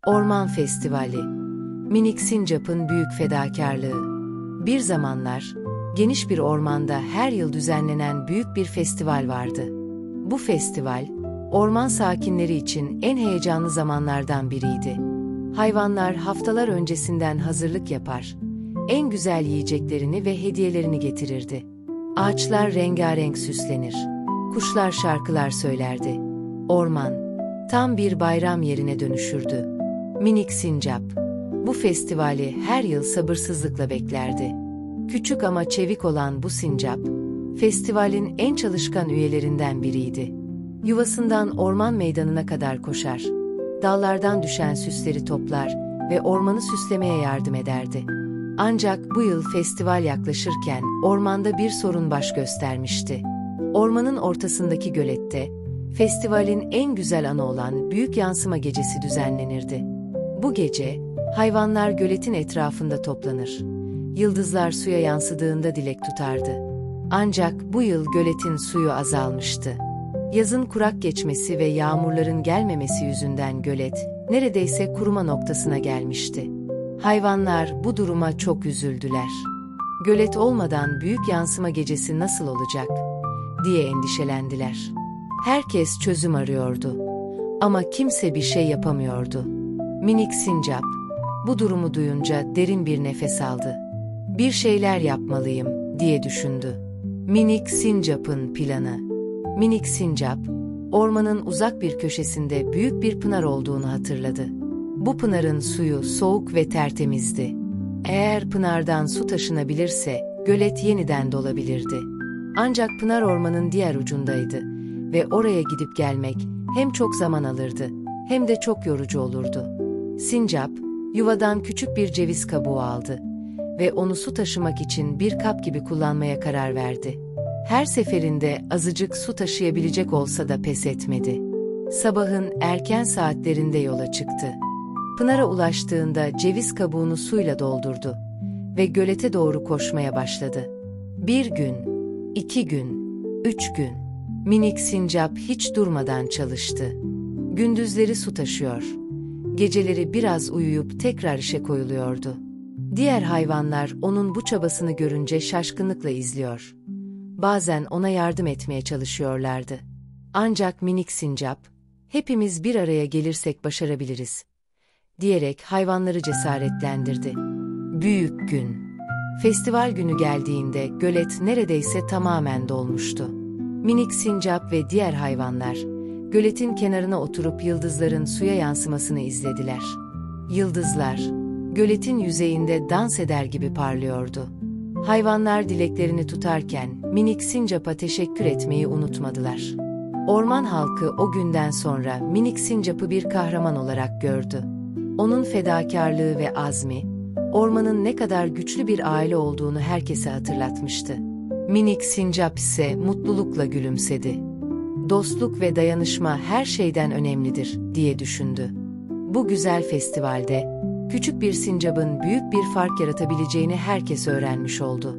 Orman Festivali. Minik sincapın büyük fedakarlığı. Bir zamanlar, geniş bir ormanda her yıl düzenlenen büyük bir festival vardı. Bu festival, orman sakinleri için en heyecanlı zamanlardan biriydi. Hayvanlar haftalar öncesinden hazırlık yapar, en güzel yiyeceklerini ve hediyelerini getirirdi. Ağaçlar rengarenk süslenir, kuşlar şarkılar söylerdi. Orman, tam bir bayram yerine dönüşürdü. Minik sincap, bu festivali her yıl sabırsızlıkla beklerdi. Küçük ama çevik olan bu sincap, festivalin en çalışkan üyelerinden biriydi. Yuvasından orman meydanına kadar koşar, dallardan düşen süsleri toplar ve ormanı süslemeye yardım ederdi. Ancak bu yıl festival yaklaşırken ormanda bir sorun baş göstermişti. Ormanın ortasındaki gölette, festivalin en güzel anı olan Büyük Yansıma Gecesi düzenlenirdi. Bu gece, hayvanlar göletin etrafında toplanır. Yıldızlar suya yansıdığında dilek tutardı. Ancak bu yıl göletin suyu azalmıştı. Yazın kurak geçmesi ve yağmurların gelmemesi yüzünden gölet, neredeyse kuruma noktasına gelmişti. Hayvanlar bu duruma çok üzüldüler. Gölet olmadan Büyük Yansıma Gecesi nasıl olacak, diye endişelendiler. Herkes çözüm arıyordu. Ama kimse bir şey yapamıyordu. Minik sincap, bu durumu duyunca derin bir nefes aldı. Bir şeyler yapmalıyım, diye düşündü. Minik sincapın planı. Minik sincap, ormanın uzak bir köşesinde büyük bir pınar olduğunu hatırladı. Bu pınarın suyu soğuk ve tertemizdi. Eğer pınardan su taşınabilirse, gölet yeniden dolabilirdi. Ancak pınar ormanın diğer ucundaydı ve oraya gidip gelmek hem çok zaman alırdı, hem de çok yorucu olurdu. Sincap, yuvadan küçük bir ceviz kabuğu aldı ve onu su taşımak için bir kap gibi kullanmaya karar verdi. Her seferinde azıcık su taşıyabilecek olsa da pes etmedi. Sabahın erken saatlerinde yola çıktı. Pınara ulaştığında ceviz kabuğunu suyla doldurdu ve gölete doğru koşmaya başladı. 1 gün, 2 gün, 3 gün. Minik sincap hiç durmadan çalıştı. Gündüzleri su taşıyor, geceleri biraz uyuyup tekrar işe koyuluyordu. Diğer hayvanlar onun bu çabasını görünce şaşkınlıkla izliyor. Bazen ona yardım etmeye çalışıyorlardı. Ancak minik sincap, "Hepimiz bir araya gelirsek başarabiliriz," diyerek hayvanları cesaretlendirdi. Büyük gün. Festival günü geldiğinde gölet neredeyse tamamen dolmuştu. Minik sincap ve diğer hayvanlar, göletin kenarına oturup yıldızların suya yansımasını izlediler. Yıldızlar, göletin yüzeyinde dans eder gibi parlıyordu. Hayvanlar dileklerini tutarken minik sincapa teşekkür etmeyi unutmadılar. Orman halkı o günden sonra minik sincapı bir kahraman olarak gördü. Onun fedakarlığı ve azmi, ormanın ne kadar güçlü bir aile olduğunu herkese hatırlatmıştı. Minik sincap ise mutlulukla gülümsedi. Dostluk ve dayanışma her şeyden önemlidir, diye düşündü. Bu güzel festivalde, küçük bir sincapın büyük bir fark yaratabileceğini herkes öğrenmiş oldu.